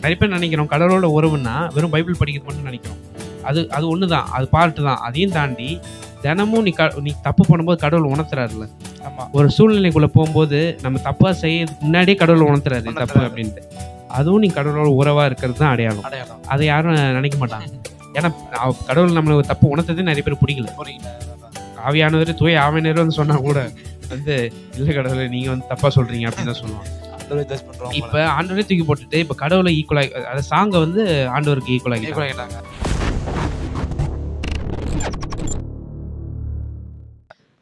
நிறைய பேர் நினைக்கிறோம் கடவுளோட உறவுன்னா வெறும் பைபிள் படிக்கிறது மட்டும் நினைக்கிறோம். அது ஒன்று தான், அது பார்ட்டு தான். அதையும் தாண்டி தினமும் நீ தப்பு பண்ணும்போது கடவுள் உணர்த்துறாருல. ஒரு சூழ்நிலைக்குள்ளே போகும்போது நம்ம தப்பாக செய்யறதுக்கு முன்னாடியே கடவுள் உணர்த்துறாரு தப்பு அப்படின்ட்டு. அதுவும் நீ கடவுளோட உறவாக இருக்கிறது தான் அடையாளம். அதை யாரும் நினைக்க மாட்டாங்க. ஏன்னா கடவுள் நம்மளை தப்பு உணர்த்ததே நிறைய பேர் பிடிக்கல. ஆவியானவர் தூய ஆவியானவர் வந்து சொன்னா கூட வந்து இல்லை கடவுளை நீங்கள் வந்து தப்பாக சொல்கிறீங்க அப்படின்னு தான் சொல்லுவாங்க. இப்போ ஆண்டவரே தூக்கி போட்டுட்டு இப்போ கடவுளை ஈக்குவலாக அதை சாங்கை வந்து ஆண்டவருக்கு ஈக்குவலாகிட்டாங்க.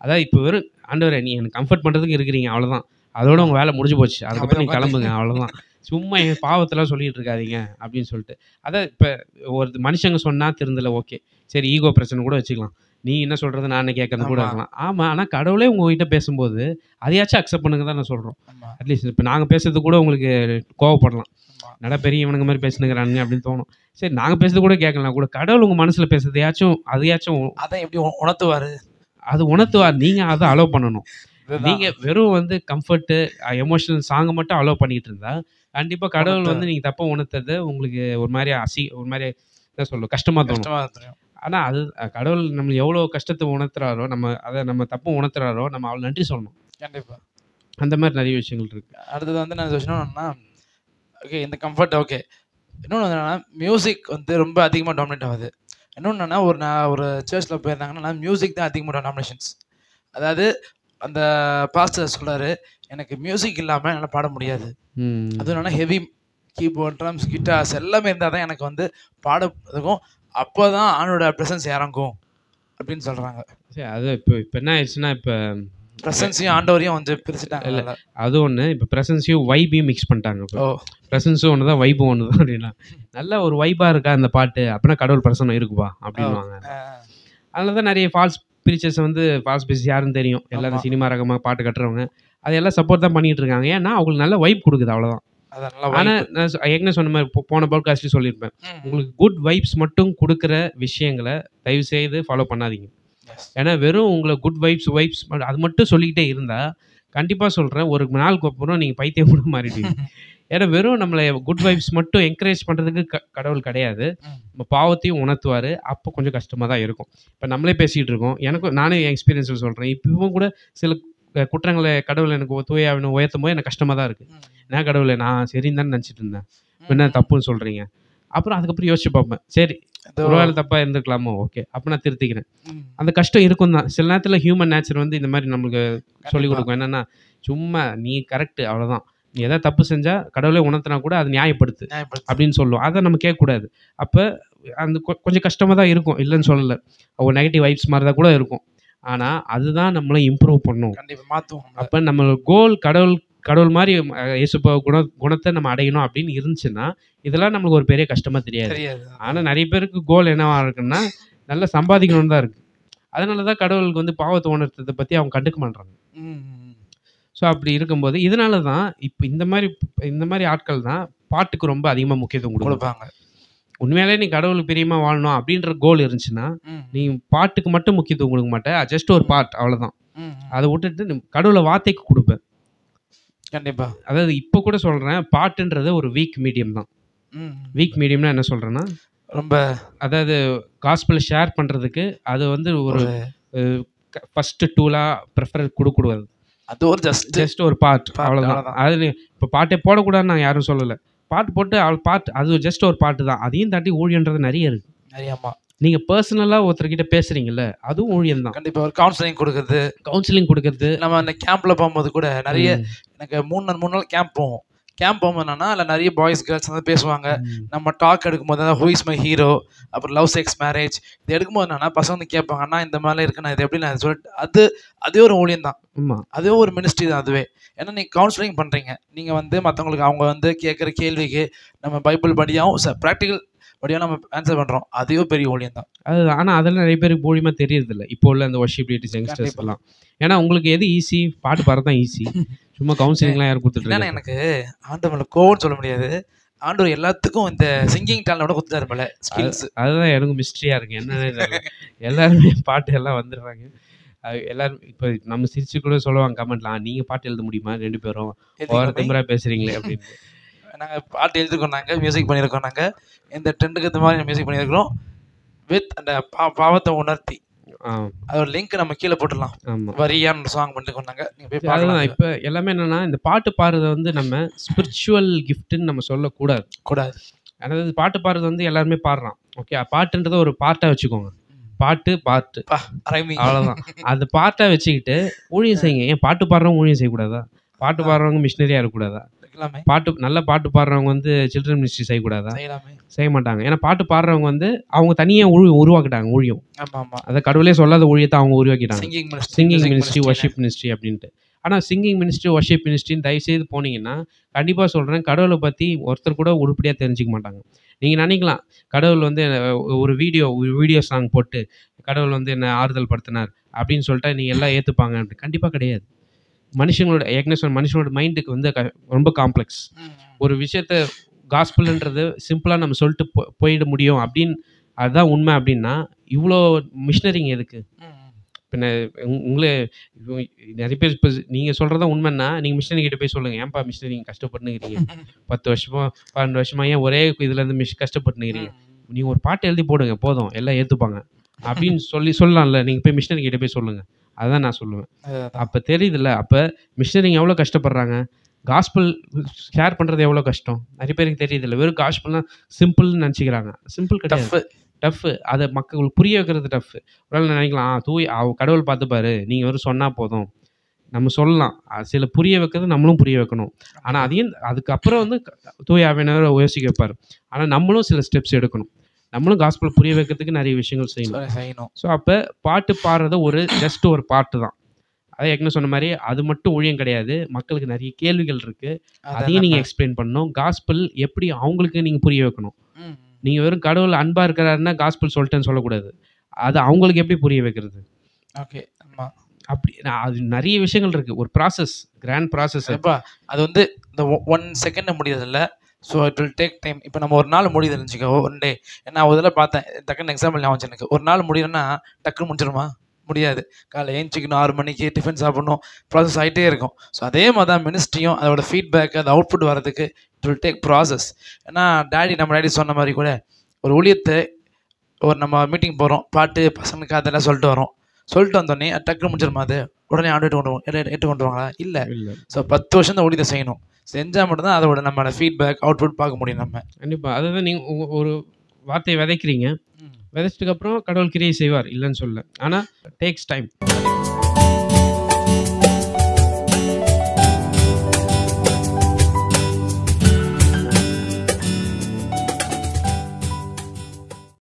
அதான் இப்போ வெறும் ஆண்டவரை நீ எனக்கு கம்ஃபர்ட் பண்ணுறதுக்கு இருக்கிறீங்க, அவ்வளோதான். அதோட உங்கள் வேலை முடிஞ்சு போச்சு, அதுக்கப்புறம் நீ கிளம்புங்க, அவ்வளோதான். சும்மா என் பாவத்தெல்லாம் சொல்லிட்டு இருக்காதீங்க அப்படின்னு சொல்லிட்டு. அதான் இப்போ ஒரு மனுஷங்க சொன்னால் திருந்தலை, ஓகே சரி, ஈகோ பிரச்சனை கூட வச்சுக்கலாம். நீ என்ன சொல்கிறது நான் என்ன கேட்கறது கூட இருக்கலாம். ஆமாம், ஆனால் கடவுளே உங்ககிட்ட பேசும்போது அதையாச்சும் அக்செப்ட் பண்ணுங்க தான் நான் சொல்கிறோம். அட்லீஸ்ட் இப்போ நாங்கள் பேசுறது கூட உங்களுக்கு கோவப்படலாம், நட பெரிய இவனுங்க மாதிரி பேசுனுங்கிறானுங்க அப்படின்னு தோணும். சரி, நாங்கள் பேசுறது கூட கேட்கலாம் கூட, கடவுள் உங்கள் மனசில் பேசுறதையாச்சும் அதையாச்சும் அதை எப்படி உணர்த்துவார்? அது உணர்த்துவார். நீங்கள் அதை அலோவ் பண்ணணும். நீங்கள் வெறும் வந்து கம்ஃபர்ட்டு எமோஷனல் சாங்கை மட்டும் அலோவ் பண்ணிகிட்டு இருந்தா கண்டிப்பாக கடவுள் வந்து நீங்கள் தப்பாக உணர்த்துறது உங்களுக்கு ஒரு மாதிரி ஒரு மாதிரி என்ன சொல்லுவோம், கஷ்டமாக தோணும். ஆனால் அது கடவுள் நம்ம எவ்வளோ கஷ்டத்தை உணர்த்துறாரோ, நம்ம தப்பு உணர்த்துறாரோ நம்ம அவ்வளோ நன்றி சொல்லணும். கண்டிப்பாக அந்த மாதிரி நிறைய விஷயங்கள் இருக்குது. அடுத்தது வந்து நான் சொன்னோன்னா, ஓகே இந்த கம்ஃபர்ட் ஓகே. இன்னொன்று என்னென்னா மியூசிக் வந்து ரொம்ப அதிகமாக டாமினேட் ஆகுது. இன்னொன்று என்னென்னா ஒரு சர்ச்சில் போயிருந்தாங்கன்னா மியூசிக் தான் அதிகமாக டாமினேஷன்ஸ். அதாவது அந்த பாஸ்டர் சொல்கிறாரு, எனக்கு மியூசிக் இல்லாமல் என்னால் பாட முடியாது. அதுவும் என்னென்னா ஹெவி கீபோர்ட், ட்ரம்ஸ், கிட்டார்ஸ் எல்லாமே இருந்தால் தான் எனக்கு வந்து பாட இருக்கும். அப்போ தான் ஆனோட ப்ரெசன்ஸ் இறங்கும் அப்படின்னு சொல்கிறாங்க. சரி, அது இப்போ என்ன ஆயிடுச்சுன்னா, இப்போ ப்ரெசன்ஸையும் ஆண்டவரையும் வந்து பிரிச்சுட்டாங்க. இல்லை அது ஒன்று, இப்போ ப்ரெசன்ஸையும் வைபையும் மிக்ஸ் பண்ணிட்டாங்க. இப்போ ப்ரெசன்ஸும் ஒன்று தான், வைபும் ஒன்று தான். அப்படின்னா நல்ல ஒரு வைபாக இருக்கா அந்த பாட்டு அப்படின்னா கடவுள் பிரசனம் இருக்குப்பா அப்படின்வாங்க. அதனால தான் நிறைய ஃபால்ஸ் ப்ரீச்சர்ஸ் வந்து ஃபால்ஸ் ப்ரீச்சர்ஸ் யாருன்னு தெரியும், எல்லாரும் சினிமா ரகமாக பாட்டு கட்டுறவங்க அதையெல்லாம் சப்போர்ட் தான் பண்ணிகிட்டு இருக்காங்க. ஏன்னா அவங்களுக்கு நல்ல வைப் கொடுக்குது, அவ்வளோதான். ஆனால் நான் ஏற்கனவே சொன்ன மாதிரி போன பாட்காஸ்ட்லேயும் சொல்லியிருப்பேன், உங்களுக்கு குட் வைப்ஸ் மட்டும் கொடுக்குற விஷயங்களை தயவு செய்து ஃபாலோ பண்ணாதீங்க. ஏன்னா வெறும் உங்களை குட் வைப்ஸ் அது மட்டும் சொல்லிக்கிட்டே இருந்தால் கண்டிப்பாக சொல்கிறேன், ஒரு நாளுக்கு அப்புறம் நீங்கள் பைத்தியம் கூட மாறிடுவீங்க. ஏன்னா வெறும் நம்மளை குட் வைப்ஸ் மட்டும் என்கரேஜ் பண்ணுறதுக்கு கடவுள் கிடையாது. நம்ம பாவத்தையும் உணர்த்துவார். அப்போ கொஞ்சம் கஷ்டமாக தான் இருக்கும். இப்போ நம்மளே பேசிகிட்டு இருக்கோம், நானே என் எக்ஸ்பீரியன்ஸில் சொல்கிறேன். இப்போ கூட சில குற்றங்களை கடவுள் எனக்கு தூயாவினை உயர்த்தும் போது எனக்கு கஷ்டமாக தான் இருக்குது. நான் கடவுளை நான் சரின்னு தானே நினச்சிட்டு இருந்தேன், என்ன தப்புன்னு சொல்கிறீங்க. அப்புறம் அதுக்கப்புறம் யோசிச்சு பார்ப்பேன், சரி ஒரு வேளை தப்பாக இருந்துக்கலாமோ, ஓகே அப்போ நான் திருத்திக்கிறேன். அந்த கஷ்டம் இருக்கும் தான். சில நேரத்தில் ஹியூமன் நேச்சர் வந்து இந்த மாதிரி நம்மளுக்கு சொல்லிக் கொடுக்கும். என்னென்னா சும்மா நீ கரெக்டு, அவ்வளோதான், நீ எதாவது தப்பு செஞ்சால் கடவுளே உணர்த்தினா கூட அது நியாயப்படுத்து அப்படின்னு சொல்லுவோம். அதை நம்ம கேட்கக்கூடாது. அப்போ அந்த கொஞ்சம் கஷ்டமாக தான் இருக்கும், இல்லைன்னு சொல்லலை. ஒரு நெகட்டிவ் வைப்ஸ் மாதிரி தான் கூட இருக்கும். ஆனால் அதுதான் நம்மளை இம்ப்ரூவ் பண்ணும், அப்போ நம்ம கோல் கடவுள் மாதிரி இயேசுப்பா குணத்தை நம்ம அடையணும் அப்படின்னு இருந்துச்சுன்னா இதெல்லாம் நம்மளுக்கு ஒரு பெரிய கஷ்டமாக தெரியாது. ஆனால் நிறைய பேருக்கு கோல் என்னவா இருக்குன்னா நல்லா சம்பாதிக்கணும்னு தான் இருக்குது. அதனால தான் கடவுளுக்கு வந்து பாவத்தை உணர்த்ததை பற்றி அவங்க கண்டுக்க மாட்டாங்க. ஸோ அப்படி இருக்கும்போது இதனால தான் இப்போ இந்த மாதிரி ஆட்கள் தான் பாட்டுக்கு ரொம்ப அதிகமாக முக்கியத்துவம் கொடுப்பாங்க. உண்மையாலே நீ கடவுளுக்கு பிரியமாக வாழணும் அப்படின்ற கோல் இருந்துச்சுன்னா நீ பாட்டுக்கு மட்டும் முக்கியத்துவம் கொடுக்க மாட்டேன், ஜஸ்ட் ஒரு பாட், அவ்வளோதான். அதை விட்டுட்டு கடவுளை வார்த்தைக்கு கொடுப்பேன். கண்டிப்பாக. அதாவது இப்போ கூட சொல்கிறேன், பாட்டுன்றது ஒரு வீக் மீடியம் தான். வீக் மீடியம்னா என்ன சொல்கிறேன்னா, ரொம்ப அதாவது காஸ்பல் ஷேர் பண்ணுறதுக்கு அது வந்து ஒரு ஃபஸ்ட்டு டூலாக ப்ரிஃபர் கொடுக்கூடாது. அது ஒரு ஜஸ்ட் ஒரு பாட்டு, அவ்வளோதான். அது இப்போ பாட்டே போடக்கூடாதுன்னு நான் யாரும் சொல்லலை. பாட்டு போட்டு அது ஜஸ்ட் ஒரு பாட்டு தான். அதையும் தாண்டி ஊழியன்றது நிறைய இருக்குது. நிறையாமா நீங்கள் பர்சனலாக ஒருத்தர்கிட்ட பேசுகிறீங்கல்ல, அதுவும் ஊழியம் தான். கண்டிப்பாக. ஒரு கவுன்சிலிங் கொடுக்குறது. நம்ம அந்த கேம்பில் போகும்போது கூட நிறைய எனக்கு 3 நாள் கேம்ப் போவோம். கேம்ப் போகும்போது என்னன்னா அதில் நிறைய பாய்ஸ் கேர்ள்ஸ் வந்து பேசுவாங்க. நம்ம டாக் எடுக்கும்போது ஹூ இஸ் மை ஹீரோ, அப்புறம் லவ் செக்ஸ் மேரேஜ் இது எடுக்கும்போது என்னன்னா பசங்க வந்து கேட்பாங்க, அண்ணா இந்த மாதிரிலாம் இருக்கு, நான் இது எப்படி நான் சொல்லிட்டு அதே ஒரு ஊழியம் தான். அதுவே ஒரு மினிஸ்ட்ரி தான் அதுவே. ஏன்னா நீங்கள் கவுன்சிலிங் பண்ணுறீங்க, நீங்கள் வந்து மற்றவங்களுக்கு அவங்க வந்து கேட்குற கேள்விக்கு நம்ம பைபிள் படியாகவும் ப்ராக்டிக்கல் படியாக நம்ம ஆன்சர் பண்ணுறோம். அதுவே பெரிய ஊழியம் தான். அது ஆனால் அதெல்லாம் நிறைய பேருக்கு ஊழியமாக தெரியறதில்ல இப்போ உள்ள அந்த வர்ஷிப் லீடர்ஸ் யங்ஸ்டர்ஸ் எல்லாம். ஏன்னா உங்களுக்கு எது ஈஸி, பாட்டு பாடுறது தான் ஈஸி. சும்மா கவுன்சிலிங்லாம் யாரும் கொடுத்துட்டு. ஏன்னா எனக்கு ஆண்டவர்ல கோவம்னு சொல்ல முடியாது, ஆண்டவர் எல்லாத்துக்கும் இந்த சிங்கிங் டேலண்டோட கொடுத்துட்டாரு போல ஸ்கில்ஸ். அதுதான் எனக்கு மிஸ்ட்ரியாக இருக்குது. என்னென்ன எல்லாருமே பாட்டு எல்லாம் வந்துடுறாங்க. எல்லாரும் இப்போ நம்ம சிரிச்சு கூட சொல்லுவாங்க கமெண்ட்லாம், நீங்கள் பாட்டு எழுத முடியுமா 2 பேரும் திமிரா பேசுகிறீங்களே அப்படின்னு. நாங்கள் பாட்டு எழுதிருக்கோம், நாங்கள் மியூசிக் பண்ணியிருக்கோம், நாங்கள் இந்த ட்ரெண்டுக்கு ஏற்ற மாதிரி மியூசிக் பண்ணியிருக்கிறோம் வித் அந்த பாவத்தை உணர்த்தி. அதோட லிங்க் நம்ம கீழே போட்டுடலாம். வரியான்னு சாங் பண்ணிட்டு கொண்டாங்க, நீங்கள் போய் பாருங்க. இப்போ எல்லாமே என்னன்னா இந்த பாட்டு பாடுறத வந்து நம்ம ஸ்பிரிச்சுவல் கிஃப்ட்னு நம்ம சொல்லக்கூடாது. அதாவது பாட்டு பாடுறது வந்து எல்லாருமே பாடுறான், ஓகே. பாட்டுன்றத ஒரு பார்ட்டாக வச்சுக்கோங்க. பாட்டு அவ்வளோதான். அது பார்ட்டாக வச்சுக்கிட்டு ஊழியம் செய்யுங்க. ஏன் பாட்டு பாடுறவங்க ஊழியம் செய்யக்கூடாதா? பாட்டு பாடுறவங்க மிஷினரியாக இருக்கக்கூடாதா? நல்ல பாட்டு பாடுறவங்க வந்து சில்ட்ரன் மினிஸ்ட்ரி செய்யக்கூடாதா? செய்ய மாட்டாங்க. ஏன்னா பாட்டு பாடுறவங்க வந்து அவங்க தனியாக உருவாக்கிட்டாங்க ஊழியம். அதை கடவுளே சொல்லாத ஊழியத்தை அவங்க உருவாக்கிட்டாங்க, சிங்கிங் மினிஸ்ட்ரி, வர்ஷிப் மினிஸ்ட்ரி அப்படின்ட்டு. ஆனால் சிங்கிங் மினிஸ்ட்ரி, வர்ஷிப் மினிஸ்ட்ரின்னு தயவுசெய்து போனீங்கன்னா கண்டிப்பாக சொல்கிறேன், கடவுளை பற்றி ஒருத்தர் கூட உருப்படியாக தெரிஞ்சிக்க மாட்டாங்க. நீங்கள் நினைக்கலாம் கடவுள் வந்து ஒரு வீடியோ சாங் போட்டு கடவுள் வந்து என்ன ஆறுதல் படுத்தினார் அப்படின்னு சொல்லிட்டு நீங்கள் எல்லாம் ஏற்றுப்பாங்க அப்படி கண்டிப்பாக கிடையாது. மனுஷனோட மைண்டுக்கு வந்து ரொம்ப காம்ப்ளெக்ஸ். ஒரு விஷயத்த காஸ்பல்ன்றது சிம்பிளாக நம்ம சொல்லிட்டு போயிட முடியும் அப்படின்னு அதுதான் உண்மை அப்படின்னா இவ்வளோ மிஷினரிங்க எதுக்கு? பின்ன உங்களே நிறைய பேர் இப்போ நீங்கள் சொல்கிறதா உண்மைன்னா நீங்கள் மிஷினரி கிட்ட போய் சொல்லுங்கள், ஏன்ப்பா மிஷினரி நீங்கள் கஷ்டப்பட்டுக்கிறீங்க 10 வருஷமா 12 வருஷமா ஏன் ஒரே இதுலேருந்து கஷ்டப்பட்டுக்கிறீங்க? நீங்கள் ஒரு பாட்டு எழுதி போடுங்க போதும், எல்லாம் ஏற்றுப்பாங்க அப்படின்னு சொல்லலாம்ல. நீங்கள் போய் மிஷினரி கிட்ட போய் சொல்லுங்கள். அதுதான் நான் சொல்லுவேன். அப்போ தெரியுதுல்ல, அப்போ மிஷினரிங்க எவ்வளோ கஷ்டப்படுறாங்க. காஸ்பல் ஷேர் பண்ணுறது எவ்வளோ கஷ்டம் நிறைய பேருக்கு தெரியுதில்ல. வெறும் காஸ்பல்னால் சிம்பிள்னு நினச்சிக்கிறாங்க. சிம்பிள் கிடையாது, டஃப்பு. அதை மக்களுக்கு புரிய வைக்கிறது டஃப்பு. ஒரு நாள் நினைக்கலாம் கடவுள் பார்த்துப்பாரு, நீங்கள் வெறும் சொன்னால் போதும், நம்ம சொல்லலாம். சில புரிய வைக்கிறது நம்மளும் புரிய வைக்கணும். ஆனால் அதையும் அதுக்கப்புறம் வந்து தூய ஆவியானவரை யோசிக்க வைப்பார். ஆனால் நம்மளும் சில ஸ்டெப்ஸ் எடுக்கணும். நம்மளும் காஸ்பல் புரிய வைக்கிறதுக்கு நிறைய விஷயங்கள் செய்யணும். ஸோ அப்போ பாட்டு பாடுறது ஜஸ்ட் ஒரு பாட்டு தான். அதை ஏற்கனவே சொன்ன மாதிரி அது மட்டும் ஊழியம் கிடையாது. மக்களுக்கு நிறைய கேள்விகள் இருக்குது, அதையும் நீங்கள் எக்ஸ்பிளைன் பண்ணணும். காஸ்பல் எப்படி அவங்களுக்கு நீங்கள் புரிய வைக்கணும். நீங்கள் வெறும் கடவுள் அன்பாக இருக்கிறாருன்னா காஸ்பல் சொல்லிட்டேன்னு சொல்லக்கூடாது. அது அவங்களுக்கு எப்படி புரிய வைக்கிறது? ஓகே, அப்படி அது நிறைய விஷயங்கள் இருக்குது. ஒரு ப்ராசஸ், கிராண்ட் ப்ராசஸ். அது வந்து இந்த 1 செகண்ட் முடியறதில்ல. So it will take time. இப்போ நம்ம ஒரு நாள் முடியுதுன்னு வச்சுக்கோ, 1 டே. நான் ஒரு இதில் பார்த்தேன், டக்குன்னு எக்ஸாம்பிள் ஞாபகம் எனக்கு. ஒரு நாள் முடியுதுன்னா டக்குன்னு முடிஞ்சிடுமா? முடியாது. காலைல ஏஞ்சிக்கணும், 6 மணிக்கு டிஃபன் சாப்பிடணும், ப்ராசஸ் ஆகிட்டே இருக்கும். ஸோ அதே மாதிரி தான் மினிஸ்ட்ரியும், அதோட ஃபீட்பேக், அது அவுட்புட் வரதுக்கு இட் வில் டேக் ப்ராசஸ். ஏன்னா நம்ம டேடி சொன்ன மாதிரி கூட ஒரு ஊழியத்தை நம்ம மீட்டிங் போகிறோம், பாட்டு பசங்களுக்கு அதெல்லாம் சொல்லிட்டு வந்தோடனே டக்குன்னு முடிஞ்சிருமா? அது உடனே ஏற்றுக்கொண்டுருவாங்களா? இல்லை. ஸோ 10 வருஷம் தான் ஊழியத்தை செய்யணும். செஞ்சால் மட்டும்தான் அதோட நம்மளோட ஃபீட்பேக், அவுட்புட் பார்க்க முடியும் நம்ம. கண்டிப்பாக. அதுதான் நீங்கள் ஒரு வார்த்தையை விதைக்கிறீங்க, விதைச்சதுக்கப்புறம் கடவுள் கிரியை செய்வார், இல்லைன்னு சொல்ல. ஆனால் டேக்ஸ் டைம்.